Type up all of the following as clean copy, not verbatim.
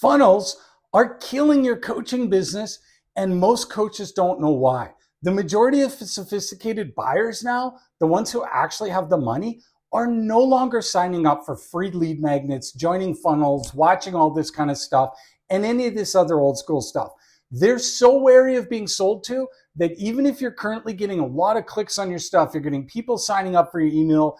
Funnels are killing your coaching business, and most coaches don't know why. The majority of sophisticated buyers now, the ones who actually have the money, are no longer signing up for free lead magnets, joining funnels, watching all this kind of stuff, and any of this other old school stuff. They're so wary of being sold to that even if you're currently getting a lot of clicks on your stuff, you're getting people signing up for your email,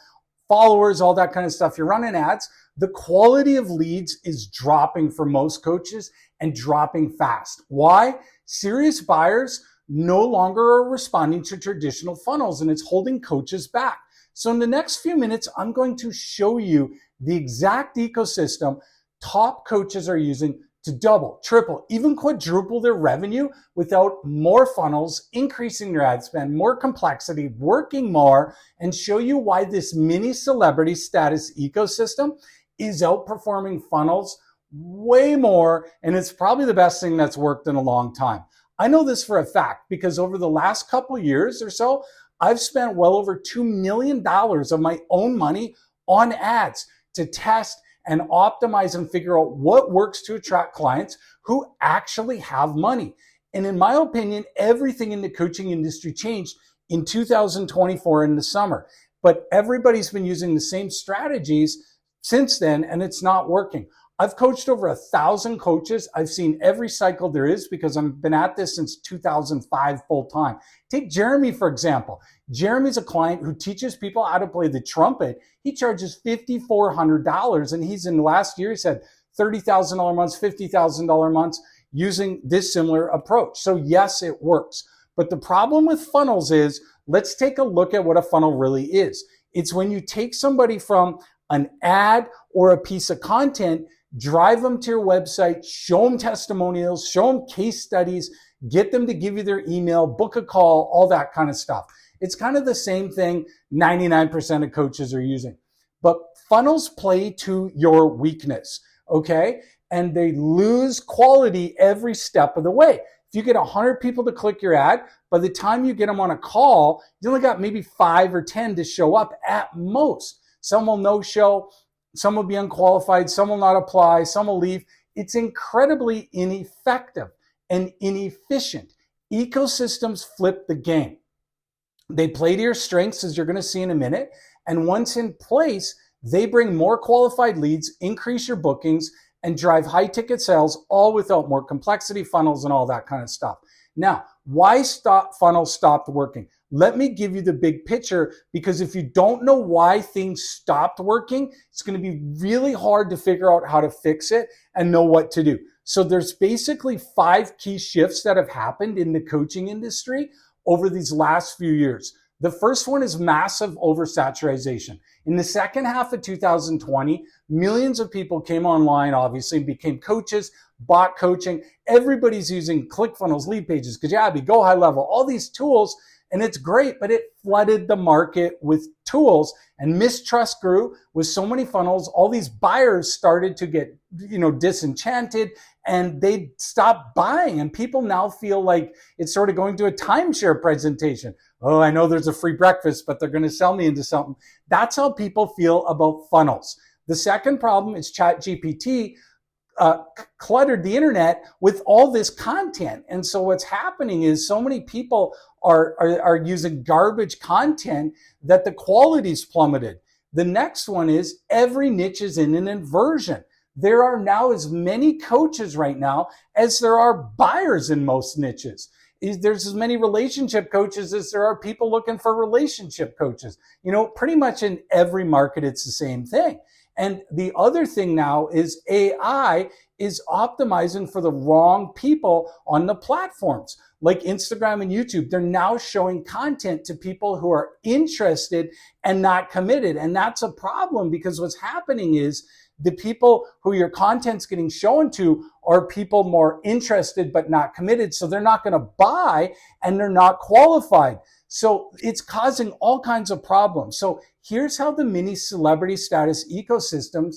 followers, all that kind of stuff, you're running ads, the quality of leads is dropping for most coaches and dropping fast. Why? Serious buyers no longer are responding to traditional funnels, and it's holding coaches back. So in the next few minutes, I'm going to show you the exact ecosystem top coaches are using to double, triple, even quadruple their revenue without more funnels, increasing their ad spend, more complexity, working more, and show you why this mini celebrity status ecosystem is outperforming funnels way more, and it's probably the best thing that's worked in a long time. I know this for a fact because over the last couple years or so, I've spent well over $2 million of my own money on ads to test and optimize and figure out what works to attract clients who actually have money. And in my opinion, everything in the coaching industry changed in 2024 in the summer. But everybody's been using the same strategies since then, and it's not working. I've coached over 1,000 coaches. I've seen every cycle there is because I've been at this since 2005 full time. Take Jeremy, for example. Jeremy's a client who teaches people how to play the trumpet. He charges $5,400, and he's in the last year, he said $30,000 months, $50,000 months using this similar approach. So yes, it works. But the problem with funnels is, let's take a look at what a funnel really is. It's when you take somebody from an ad or a piece of content, drive them to your website, show them testimonials, show them case studies, get them to give you their email, book a call, all that kind of stuff. It's kind of the same thing 99% of coaches are using. But funnels play to your weakness, okay? And they lose quality every step of the way. If you get 100 people to click your ad, by the time you get them on a call, you only got maybe 5 or 10 to show up at most. Some will no-show, some will be unqualified, some will not apply, some will leave. It's incredibly ineffective and inefficient. Ecosystems flip the game. They play to your strengths, as you're going to see in a minute. And once in place, they bring more qualified leads, increase your bookings, and drive high-ticket sales, all without more complexity, funnels, and all that kind of stuff. Now, why funnels stopped working? Let me give you the big picture, because if you don't know why things stopped working, it's going to be really hard to figure out how to fix it and know what to do. So there's basically 5 key shifts that have happened in the coaching industry over these last few years. The first one is massive oversaturation. In the second half of 2020, millions of people came online, obviously, and became coaches, bought coaching. Everybody's using ClickFunnels, Lead Pages, Kajabi, Go High Level, all these tools. And it's great, but it flooded the market with tools, and mistrust grew with so many funnels. All these buyers started to get, disenchanted, and they stopped buying. And people now feel like it's sort of going to a timeshare presentation. Oh, I know there's a free breakfast, but they're going to sell me into something. That's how people feel about funnels. The second problem is ChatGPT cluttered the internet with all this content. And so what's happening is so many people are using garbage content that the quality's plummeted. The next one is every niche is in an inversion. There are now as many coaches right now as there are buyers in most niches. There's as many relationship coaches as there are people looking for relationship coaches. Pretty much in every market, it's the same thing. And the other thing now is AI is optimizing for the wrong people on the platforms like Instagram and YouTube. They're now showing content to people who are interested and not committed. And that's a problem, because what's happening is the people who your content's getting shown to are people more interested but not committed. So they're not going to buy, and they're not qualified. So it's causing all kinds of problems. So here's how the mini celebrity status ecosystems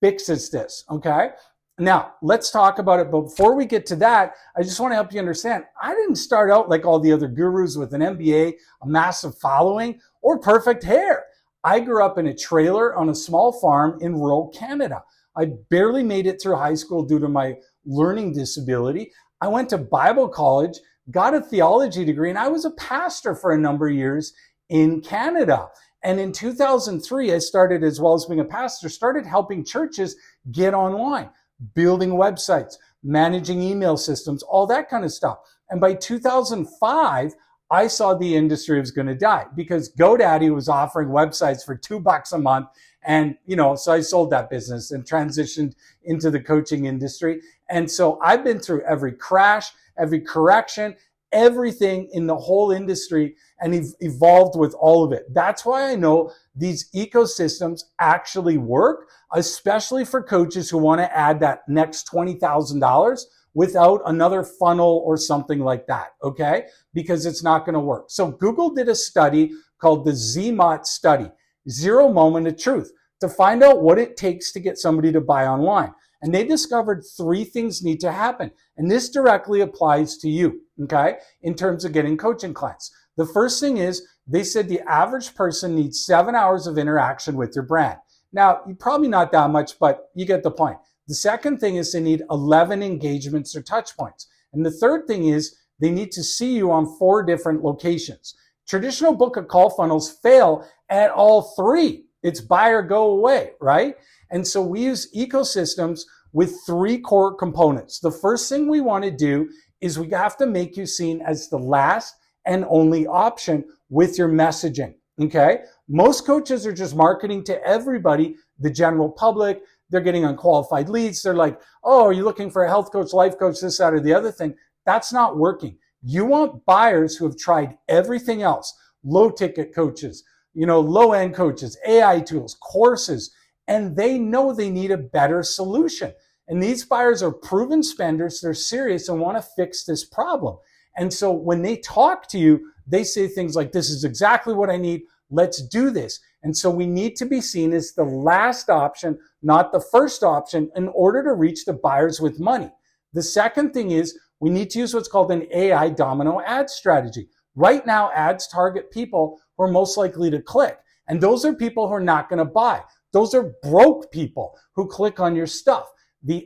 fixes this, okay? Now, let's talk about it. But before we get to that, I just want to help you understand, I didn't start out like all the other gurus with an MBA, a massive following, or perfect hair. I grew up in a trailer on a small farm in rural Canada. I barely made it through high school due to my learning disability. I went to Bible college, got a theology degree, and I was a pastor for a number of years in Canada. And in 2003, I started, as well as being a pastor, started helping churches get online, building websites, managing email systems, all that kind of stuff. And by 2005, I saw the industry was going to die because GoDaddy was offering websites for $2 a month. And, so I sold that business and transitioned into the coaching industry. And so I've been through every crash, every correction, everything in the whole industry, and evolved with all of it. That's why I know these ecosystems actually work, especially for coaches who want to add that next $20,000 without another funnel or something like that, okay? Because it's not going to work. So Google did a study called the ZMOT study, Zero Moment of Truth, to find out what it takes to get somebody to buy online. And they discovered 3 things need to happen. And this directly applies to you, okay, in terms of getting coaching clients. The first thing is they said the average person needs 7 hours of interaction with your brand. Now, probably not that much, but you get the point. The second thing is they need 11 engagements or touch points. And the third thing is they need to see you on 4 different locations. Traditional book of call funnels fail at all 3. It's buy or go away, right? And so we use ecosystems with 3 core components. The first thing we want to do is we have to make you seen as the last and only option with your messaging, okay? Most coaches are just marketing to everybody, the general public. They're getting unqualified leads. They're like, oh, are you looking for a health coach, life coach, this, that, or the other thing? That's not working. You want buyers who have tried everything else, low ticket coaches, low end coaches, AI tools, courses, and they know they need a better solution. And these buyers are proven spenders. They're serious and want to fix this problem. And so when they talk to you, they say things like, this is exactly what I need. Let's do this. And so we need to be seen as the last option, not the first option, in order to reach the buyers with money. The second thing is we need to use what's called an AI domino ad strategy. Right now, ads target people who are most likely to click. And those are people who are not going to buy. Those are broke people who click on your stuff.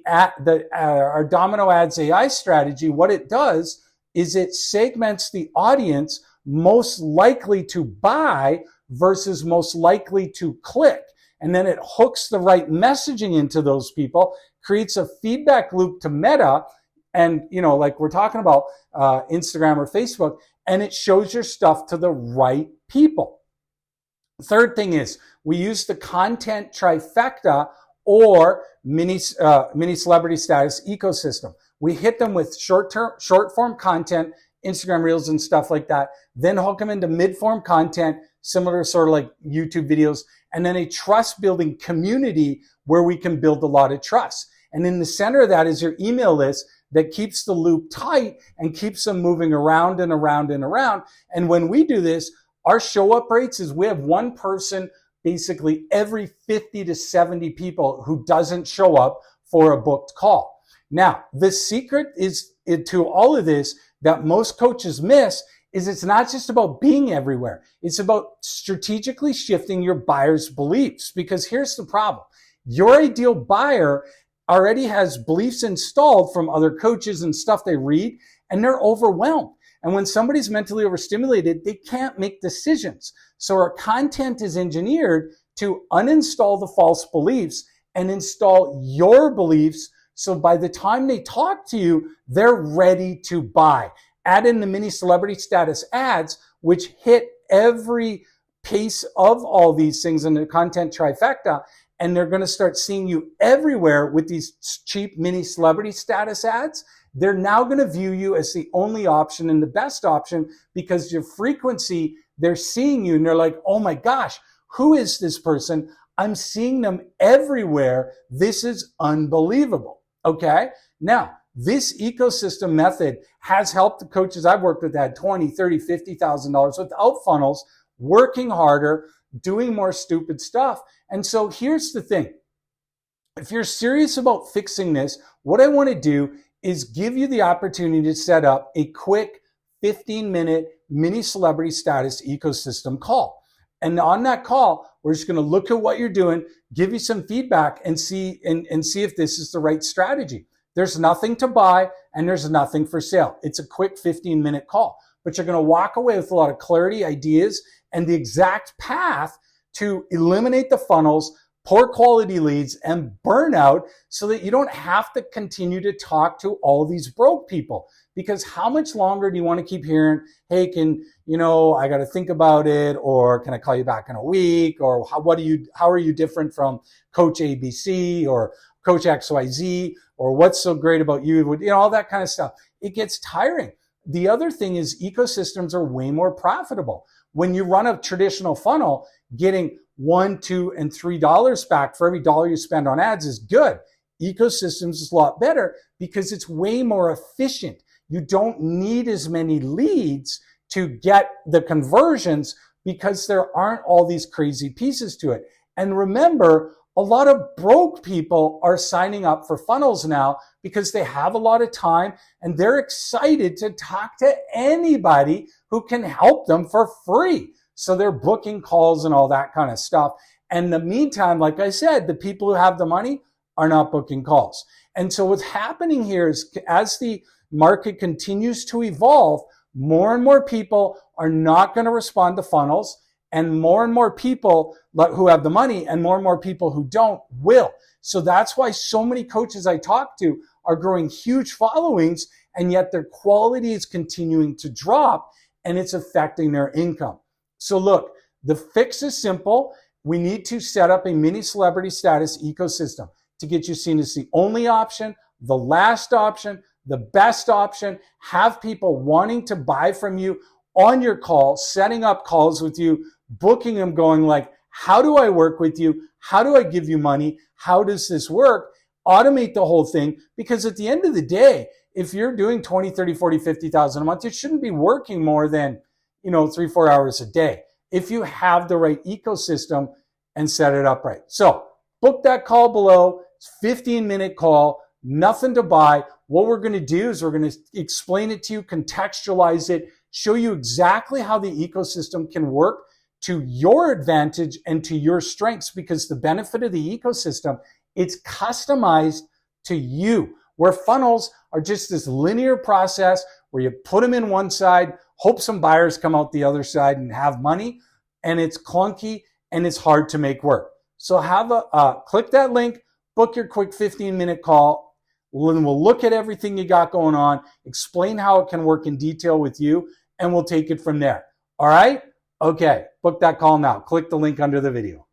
Our domino ads AI strategy, what it does is it segments the audience most likely to buy versus most likely to click. And then it hooks the right messaging into those people, creates a feedback loop to Meta, and, like we're talking about Instagram or Facebook, and it shows your stuff to the right people. Third thing is we use the content trifecta or mini celebrity status ecosystem. We hit them with short form content, Instagram Reels and stuff like that, then hook them into mid-form content, similar sort of like YouTube videos, and then a trust building community where we can build a lot of trust. And in the center of that is your email list that keeps the loop tight and keeps them moving around and around and around. And when we do this, our show up rates is we have one person basically every 50 to 70 people who doesn't show up for a booked call. Now, the secret is to all of this that most coaches miss is it's not just about being everywhere. It's about strategically shifting your buyer's beliefs, because here's the problem. Your ideal buyer already has beliefs installed from other coaches and stuff they read, and they're overwhelmed. And when somebody's mentally overstimulated, they can't make decisions. So our content is engineered to uninstall the false beliefs and install your beliefs. So by the time they talk to you, they're ready to buy. Add in the mini celebrity status ads, which hit every piece of all these things in the content trifecta, and they're going to start seeing you everywhere with these cheap mini celebrity status ads. They're now going to view you as the only option and the best option because your frequency, they're seeing you and they're like, oh my gosh, who is this person? I'm seeing them everywhere. This is unbelievable. Okay. Now, this ecosystem method has helped the coaches I've worked with that had $20, $30, $50,000 without funnels, working harder, doing more stupid stuff. And so here's the thing. If you're serious about fixing this, what I want to do is give you the opportunity to set up a quick 15-minute mini celebrity status ecosystem call. And on that call, we're just going to look at what you're doing, give you some feedback, and see if this is the right strategy. There's nothing to buy and there's nothing for sale. It's a quick 15-minute call, but you're going to walk away with a lot of clarity, ideas, and the exact path to eliminate the funnels, poor quality leads, and burnout so that you don't have to continue to talk to all these broke people. Because how much longer do you want to keep hearing, hey, I got to think about it, or can I call you back in a week, or how are you different from Coach ABC or Coach XYZ, or what's so great about you, all that kind of stuff. It gets tiring. The other thing is ecosystems are way more profitable. When you run a traditional funnel, getting $1, $2, and $3 back for every dollar you spend on ads is good. Ecosystems is a lot better because it's way more efficient. You don't need as many leads to get the conversions because there aren't all these crazy pieces to it. And remember, a lot of broke people are signing up for funnels now because they have a lot of time and they're excited to talk to anybody who can help them for free. So they're booking calls and all that kind of stuff. And in the meantime, like I said, the people who have the money are not booking calls. And so what's happening here is as the market continues to evolve, more and more people are not going to respond to funnels, and more people who have the money and more people who don't will. So that's why so many coaches I talk to are growing huge followings, and yet their quality is continuing to drop and it's affecting their income. So look, the fix is simple. We need to set up a mini celebrity status ecosystem to get you seen as the only option, the last option, the best option, have people wanting to buy from you on your call, setting up calls with you, booking them, going like, how do I work with you? How do I give you money? How does this work? Automate the whole thing, because at the end of the day, if you're doing 20, 30, 40, 50,000 a month, you shouldn't be working more than, 3-4 hours a day if you have the right ecosystem and set it up right. So book that call below. It's a 15-minute call, nothing to buy. What we're going to do is we're going to explain it to you, contextualize it, show you exactly how the ecosystem can work to your advantage and to your strengths, because the benefit of the ecosystem, it's customized to you. Where funnels are just this linear process where you put them in one side, hope some buyers come out the other side and have money, and it's clunky and it's hard to make work. So click that link, book your quick 15-minute call. We'll look at everything you got going on, explain how it can work in detail with you, and we'll take it from there. All right? Okay, book that call now. Click the link under the video.